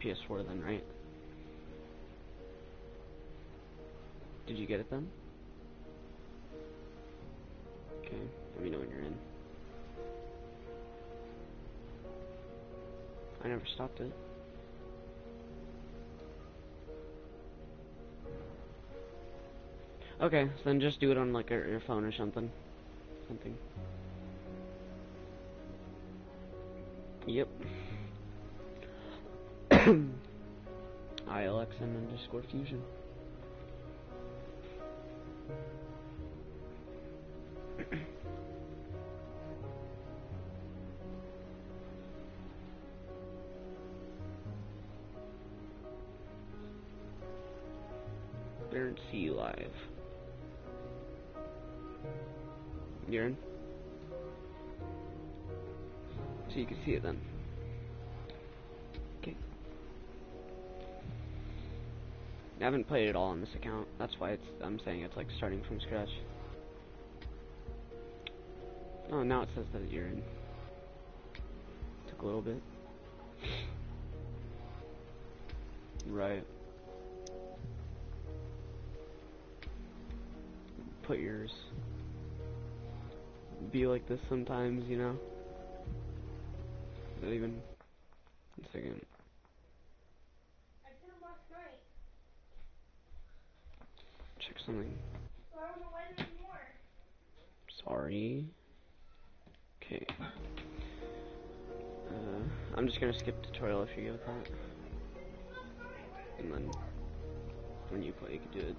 PS4 then, right? Did you get it then? Okay, let me know when you're in. I never stopped it. Okay, so then just do it on like your phone or something. Yep. ILXN_fusion. Barents, see you live. You're in? So you can see it then. Okay. I haven't played it all on this account. That's why I'm saying it's like starting from scratch. Oh, now it says that you're in. Took a little bit. Right. Put yours. Be like this sometimes, you know? Not even. 1 second. I did it last night. Check something. So I don't know why there's more. Sorry. Okay. I'm just gonna skip tutorial if you go with that. And then when you play, you can do it.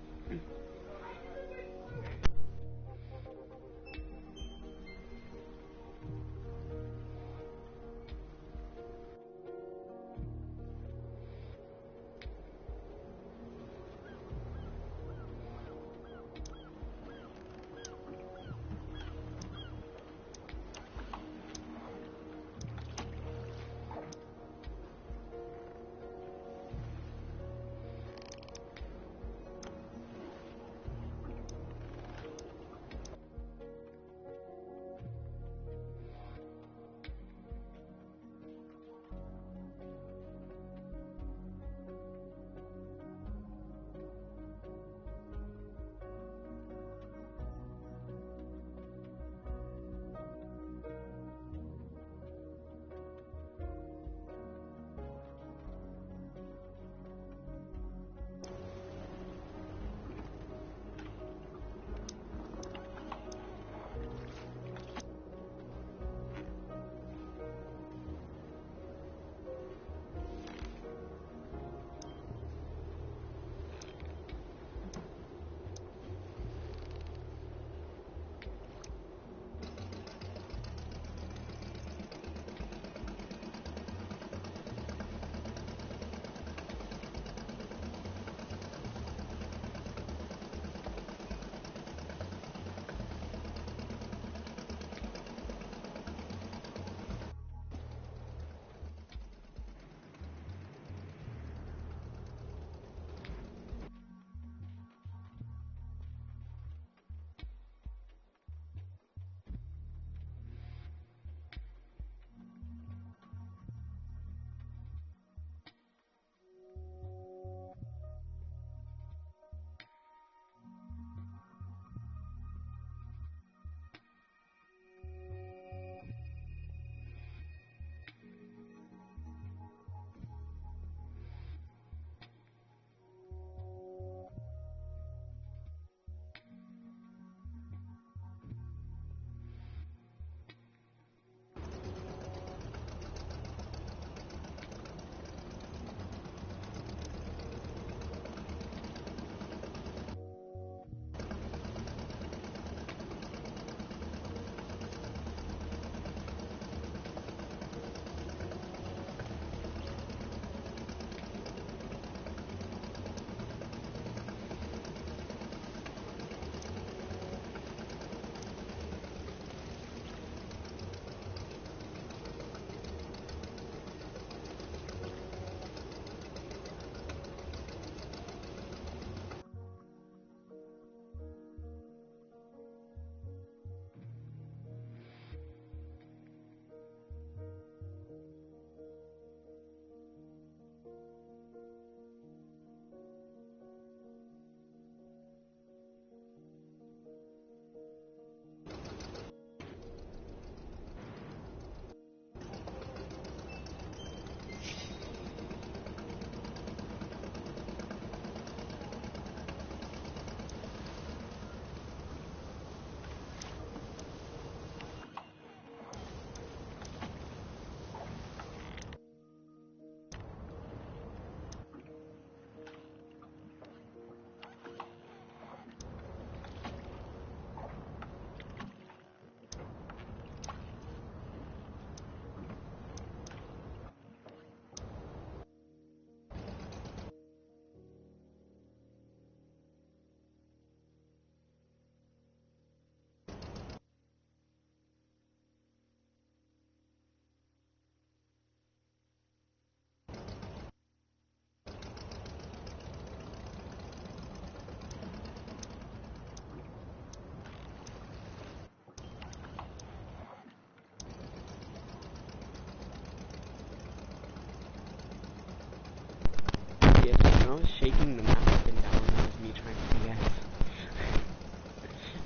was shaking the map up and down, that was me trying to say yes.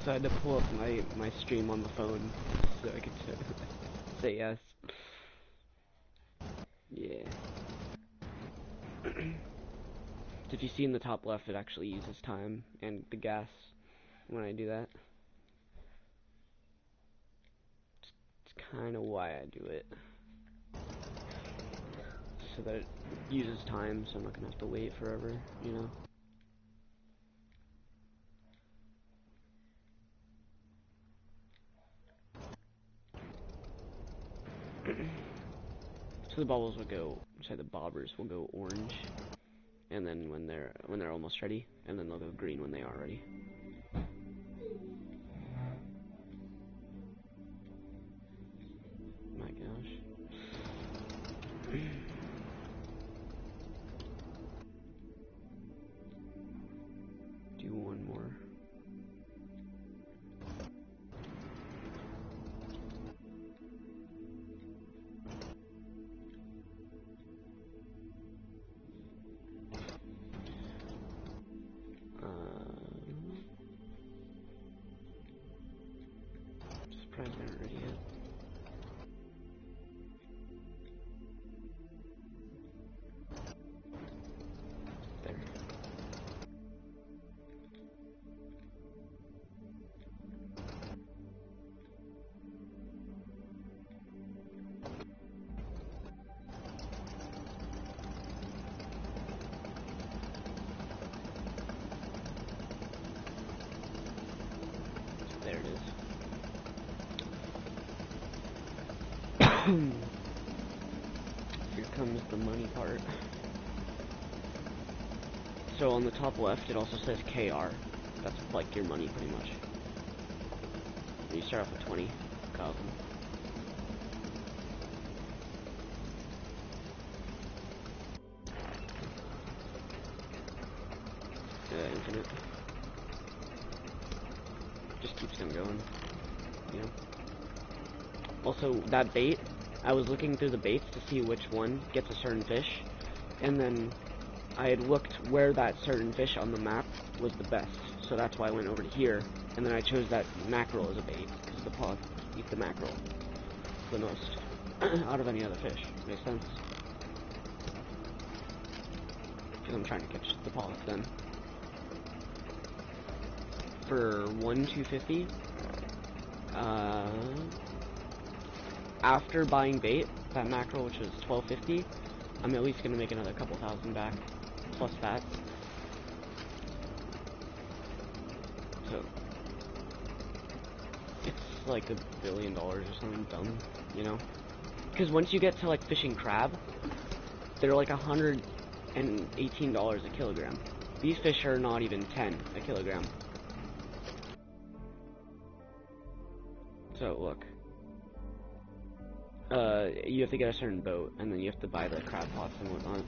So I had to pull up my stream on the phone so I could say yes. Yeah. Did you see in the top left it actually uses time and the gas when I do that? It's kind of why I do it. So that it uses time, so I'm not gonna have to wait forever, you know? So the bubbles will go, sorry, the bobbers will go orange, and then when they're almost ready, and then they'll go green when they are ready. My gosh. Do one more. Surprised they aren't ready yet. There. There it is. Here comes the money part. So on the top left, it also says KR. That's like your money, pretty much. You start off with 20,000. Infinite. Just keeps on going. You know. Also, that bait, I was looking through the baits to see which one gets a certain fish, and then I had looked where that certain fish on the map was the best, so that's why I went over to here, and then I chose that mackerel as a bait, because the pod eat the mackerel the most out of any other fish. Makes sense? Because I'm trying to catch the polyp then. For 1,250, after buying bait, that mackerel, which was 1,250, I'm at least gonna make another couple thousand back, plus that. So it's like $1 billion or something dumb, you know? Because once you get to like fishing crab, they're like $118 a kilogram. These fish are not even 10 a kilogram. So look. You have to get a certain boat, and then you have to buy the crab pots and whatnot.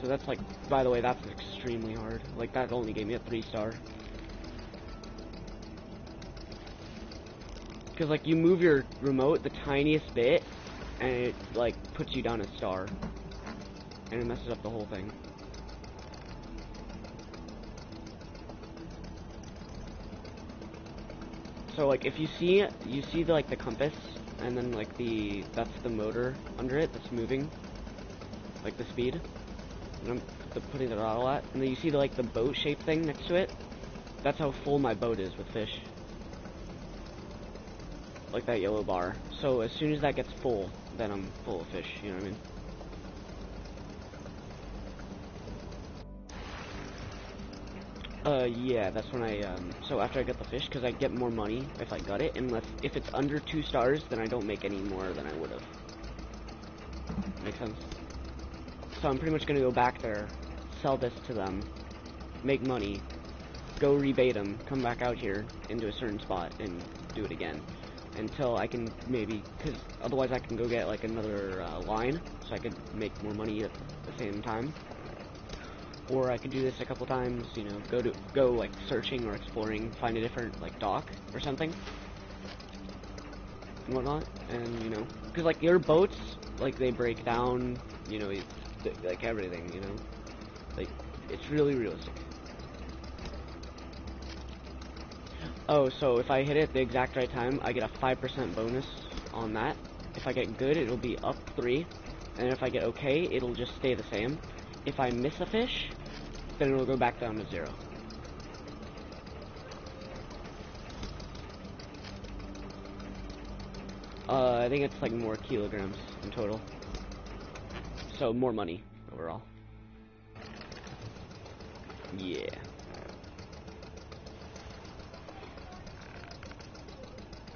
So that's like, by the way, that's extremely hard. Like, that only gave me a 3-star. Because, like, you move your remote the tiniest bit, and it, like, puts you down a star. And it messes up the whole thing. So like if you see the, like the compass, and then like that's the motor under it that's moving, like the speed, and I'm putting the throttle at, and then you see the, like the boat shape thing next to it. That's how full my boat is with fish. Like that yellow bar. So as soon as that gets full, then I'm full of fish. You know what I mean? Yeah, that's when I, so after I get the fish, because I get more money if I got it, unless, if it's under 2 stars, then I don't make any more than I would have. Makes sense? So I'm pretty much gonna go back there, sell this to them, make money, go rebait them, come back out here into a certain spot, and do it again. Until I can maybe, because otherwise I can go get, like, another, line, so I could make more money at the same time. Or I could do this a couple times, you know, go like searching or exploring, find a different like dock or something and whatnot, and you know, because like your boats like they break down, you know, like everything, you know, like it's really realistic. Oh, so if I hit it at the exact right time, I get a 5% bonus on that. If I get good, it'll be up 3, and if I get okay, it'll just stay the same. If I miss a fish, then it'll go back down to 0. I think it's like more kilograms in total. So more money overall. Yeah.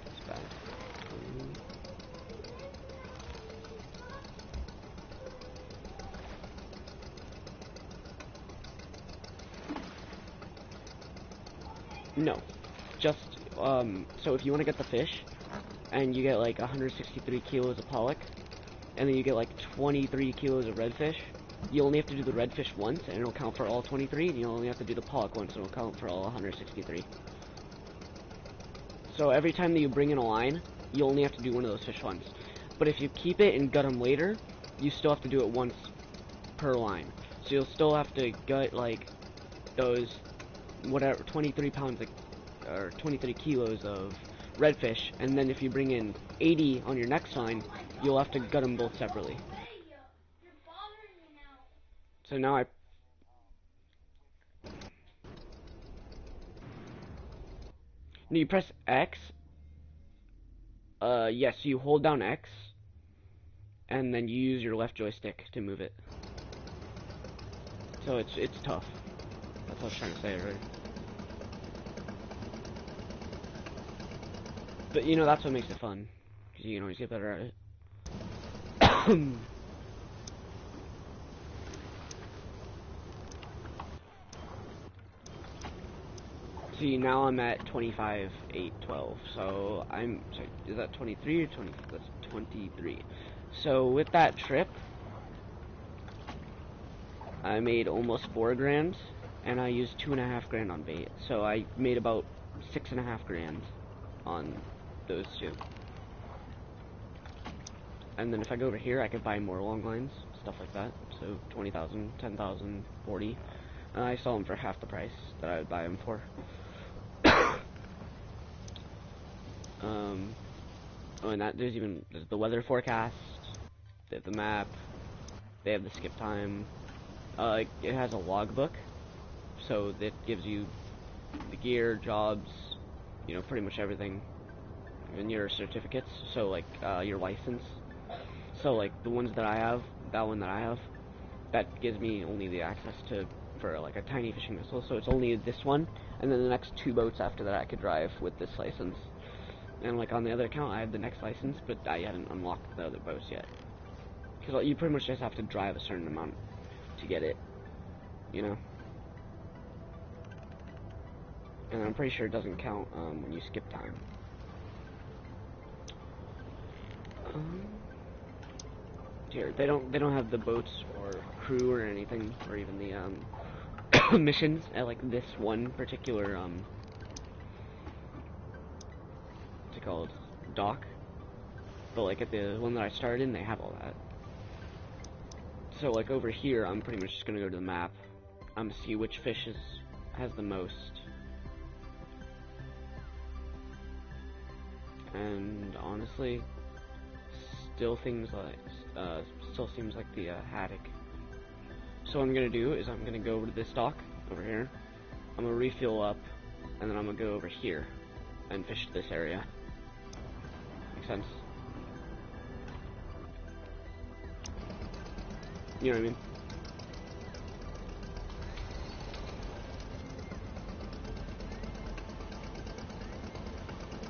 That's bad. No. Just, so if you want to get the fish, and you get like 163 kilos of pollock, and then you get like 23 kilos of redfish, you only have to do the redfish once, and it'll count for all 23, and you only have to do the pollock once, and it'll count for all 163. So every time that you bring in a line, you only have to do one of those fish once. But if you keep it and gut them later, you still have to do it once per line. So you'll still have to gut like those, whatever, 23 pounds, like, or 23 kilos of redfish, and then if you bring in 80 on your next line, you'll have to gut them both separately. So now you press X. Yes, you hold down X, and then you use your left joystick to move it. So it's tough. That's what I was trying to say, right? But you know, that's what makes it fun, because you can always get better at it. See, now I'm at 25, 8, 12. So I'm sorry, is that 23 or 20? That's 23. So with that trip, I made almost 4 grand, and I used 2.5 grand on bait. So I made about 6.5 grand on those two. And then if I go over here, I could buy more long lines, stuff like that. So 20,000, 10,000, 40. And I sell them for half the price that I would buy them for. Oh, and there's the weather forecast. They have the map. They have the skip time. It has a logbook, so that gives you the gear, jobs, you know, pretty much everything, and your certificates. So like your license. So like the ones that I have, that one that I have, that gives me only the access for like a tiny fishing vessel. So it's only this one, and then the next 2 boats after that I could drive with this license. And like on the other account, I have the next license, but I haven't unlocked the other boats yet. Because you pretty much just have to drive a certain amount to get it, you know. And I'm pretty sure it doesn't count when you skip time. Here, they don't have the boats or crew or anything, or even the missions at like this one particular what's it called, dock. But like at the one that I started in, they have all that. So like over here, I'm pretty much just gonna go to the map, see which fish has the most. And honestly, still seems like the haddock. So what I'm gonna do is I'm gonna go over to this dock over here. I'm gonna refuel up, and then I'm gonna go over here and fish this area. Make sense? You know what I mean?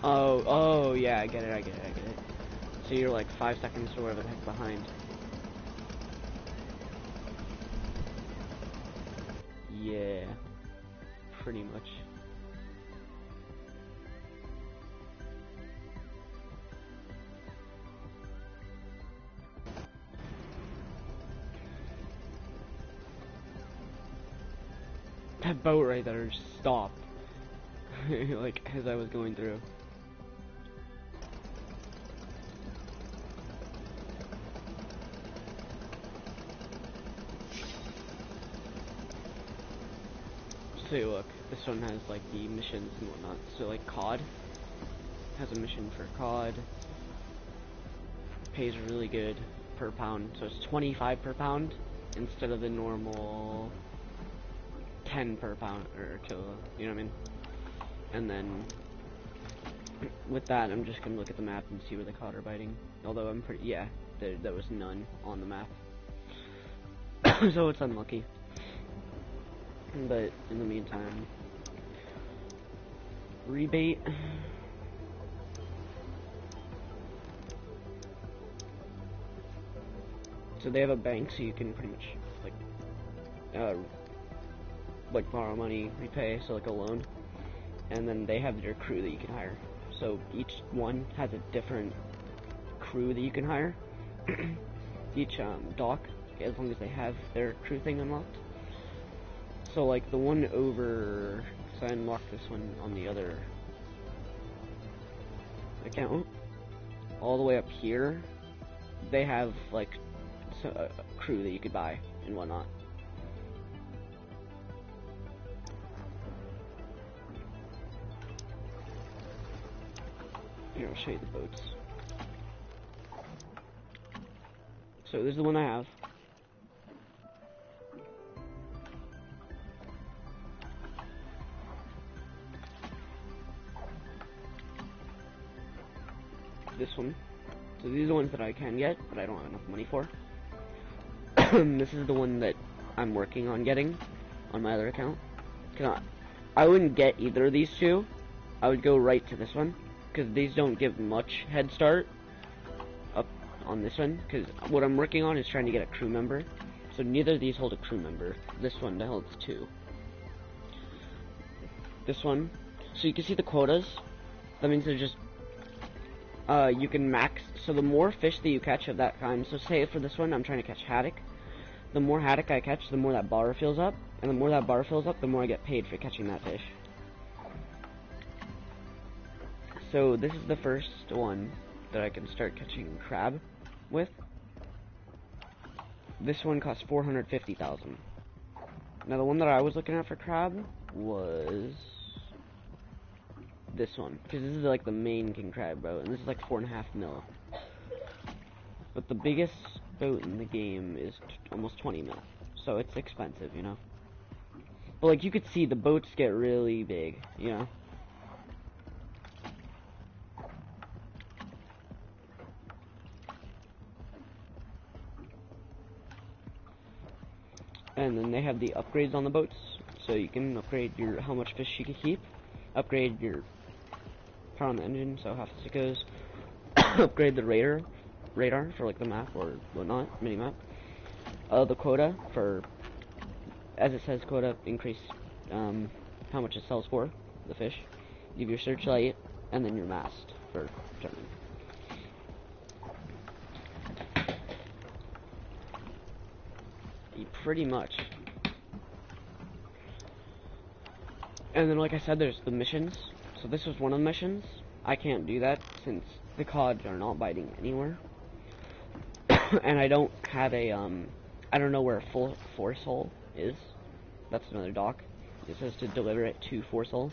Oh, yeah, I get it. So you're like 5 seconds or whatever the heck behind. Yeah, pretty much. That boat right there just stopped. Like, as I was going through. So look, this one has like the missions and whatnot. So like COD has a mission for COD. Pays really good per pound, so it's 25 per pound instead of the normal 10 per pound or kilo. You know what I mean? And then with that, I'm just gonna look at the map and see where the COD are biting. Although I'm pretty there was none on the map, so it's unlucky. But in the meantime, rebate. So they have a bank, so you can pretty much like borrow money, repay, so like a loan. And then they have their crew that you can hire. So each one has a different crew that you can hire. Each dock, as long as they have their crew thing unlocked. So like the one over, so I unlocked this one on the other account. All the way up here, they have like a crew that you could buy and whatnot. Here, I'll show you the boats. So this is the one I have. This one. So these are the ones that I can get, but I don't have enough money for. This is the one that I'm working on getting on my other account. I wouldn't get either of these two. I would go right to this one, because these don't give much head start up on this one, because what I'm working on is trying to get a crew member. So neither of these hold a crew member. This one holds 2. This one. So you can see the quotas. That means they're just you can max, so the more fish that you catch of that kind, so say for this one I'm trying to catch haddock, the more haddock I catch, the more that bar fills up, and the more that bar fills up, the more I get paid for catching that fish. So this is the first one that I can start catching crab with. This one costs 450,000. Now the one that I was looking at for crab was this one, because this is like the main king crab boat, and this is like 4.5 mil. But the biggest boat in the game is almost 20 mil, so it's expensive, you know. But like you could see, the boats get really big, you know. And then they have the upgrades on the boats, so you can upgrade your how much fish you can keep, upgrade your power on the engine, so how fast it goes, upgrade the radar for like the map or whatnot, mini map. The quota for, as it says, quota increase how much it sells for the fish. You have your searchlight and then your mast for turning. Pretty much. And then, like I said, there's the missions. So this was one of the missions. I can't do that since the CODs are not biting anywhere. And I don't have a, I don't know where a full force hole is. That's another dock. It says to deliver it to force hole.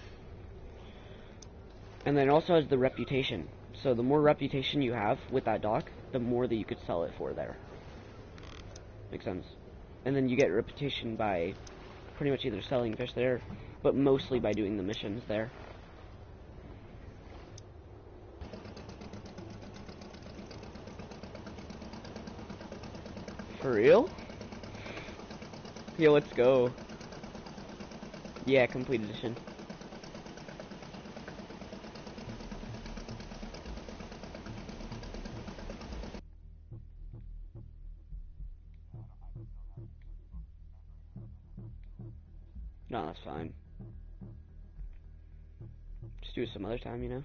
And then it also has the reputation. So the more reputation you have with that dock, the more that you could sell it for there. Makes sense. And then you get reputation by pretty much either selling fish there, but mostly by doing the missions there. For real? Yo, let's go. Yeah, complete edition. No, that's fine. Just do it some other time, you know?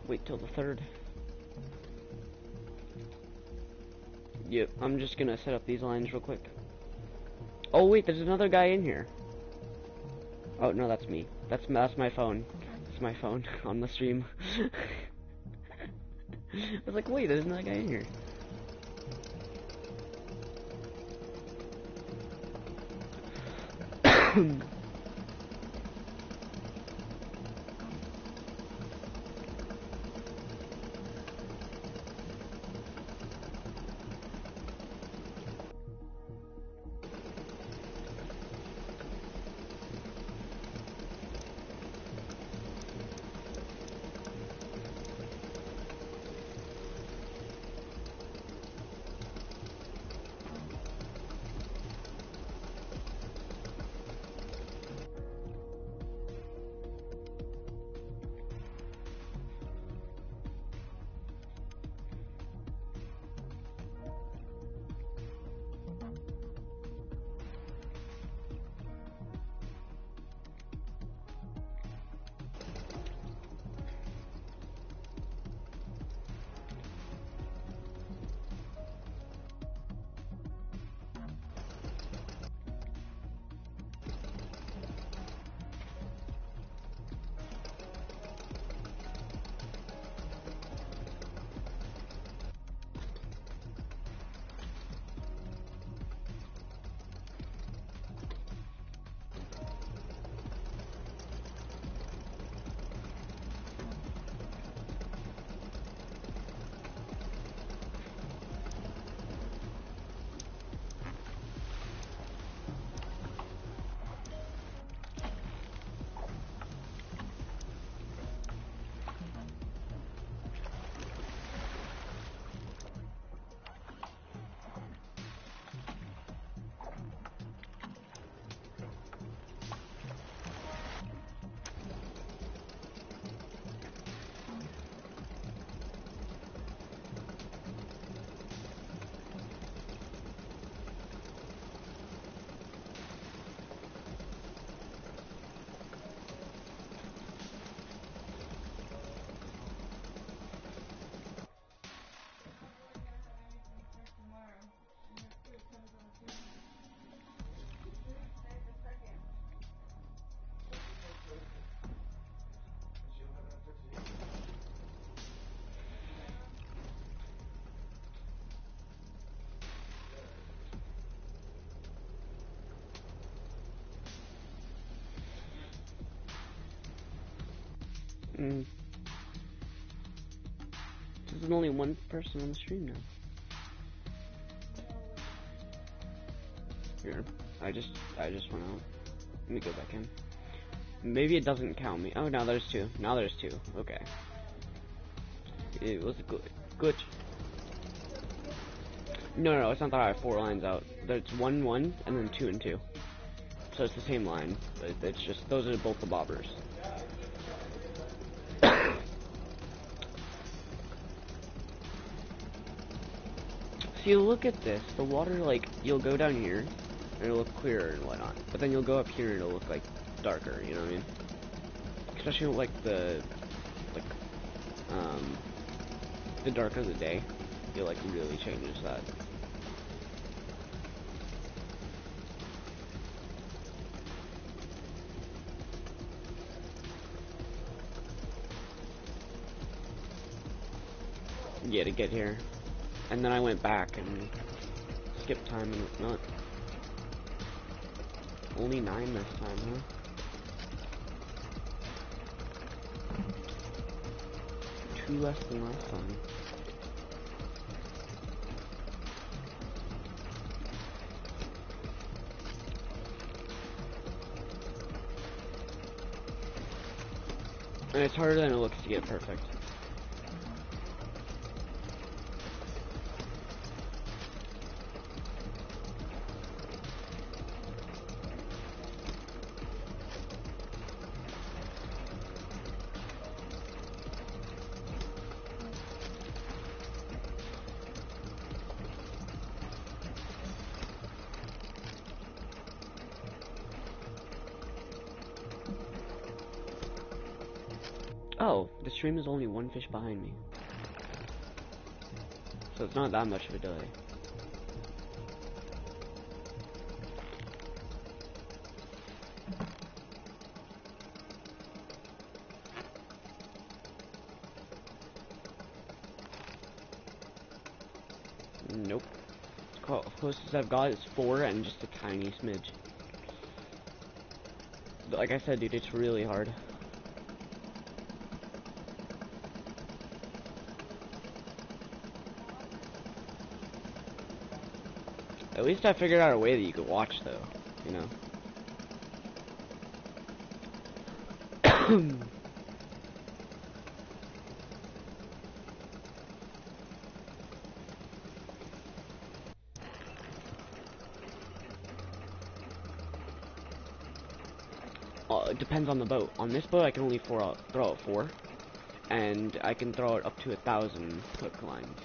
Wait till the 3rd. Yep, I'm just gonna set up these lines real quick. Oh wait, there's another guy in here. Oh no, that's me. That's my phone. That's my phone on the stream. I was like, wait, there's another guy in here. Mm. There's only one person on the stream now. Here, I just went out. Let me go back in. Maybe it doesn't count me. Oh, now there's two. Now there's two. Okay. It was a glitch. No, it's not that I have 4 lines out. There's 1, 1, and then 2 and 2. So it's the same line, but it's just those are both the bobbers. See, look at this. The water, like, you'll go down here, and it'll look clearer and whatnot. But then you'll go up here, and it'll look, like, darker, you know what I mean? Especially, like, the darker the day, it, like, really changes that. Yeah, to get here. And then I went back and skipped time and whatnot. Only 9 this time, huh? Two less than last time. And it's harder than it looks to get perfect. Oh, the stream is only 1 fish behind me. So it's not that much of a delay. Nope. Closest I've got is 4 and just a tiny smidge. like I said, dude, it's really hard. At least I figured out a way that you could watch, though, you know? It depends on the boat. On this boat, I can only throw out 4, and I can throw it up to 1,000 hook lines.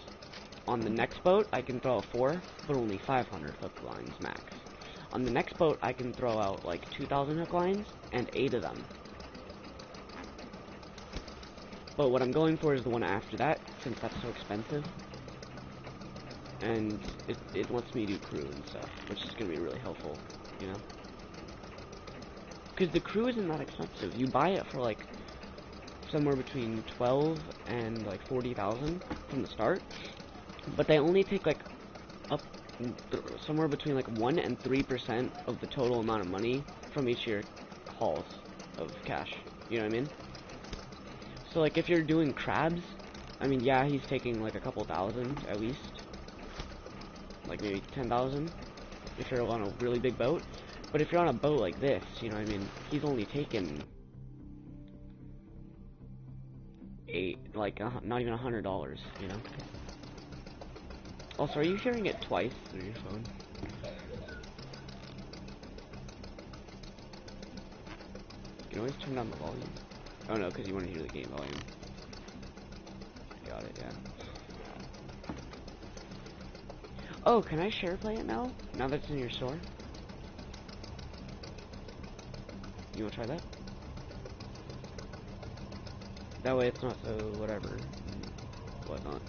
On the next boat, I can throw out 4, but only 500 hook lines max. On the next boat, I can throw out like 2,000 hook lines, and 8 of them. But what I'm going for is the one after that, since that's so expensive. And it lets me do crew and stuff, which is going to be really helpful, you know? Because the crew isn't that expensive. You buy it for like somewhere between 12 and like 40,000 from the start, but they only take like up somewhere between like 1 and 3% of the total amount of money from each of your hauls of cash. You know what I mean? So like if you're doing crabs, I mean, yeah, he's taking like a couple thousand at least, like maybe 10,000 if you're on a really big boat. But if you're on a boat like this, you know what I mean, he's only taken not even $100, you know? Also, are you hearing it twice through your phone? You can always turn down the volume. Oh no, because you want to hear the game volume. Got it, yeah. Oh, can I share play it now? Now that it's in your store? You wanna try that? That way it's not so whatever, whatnot.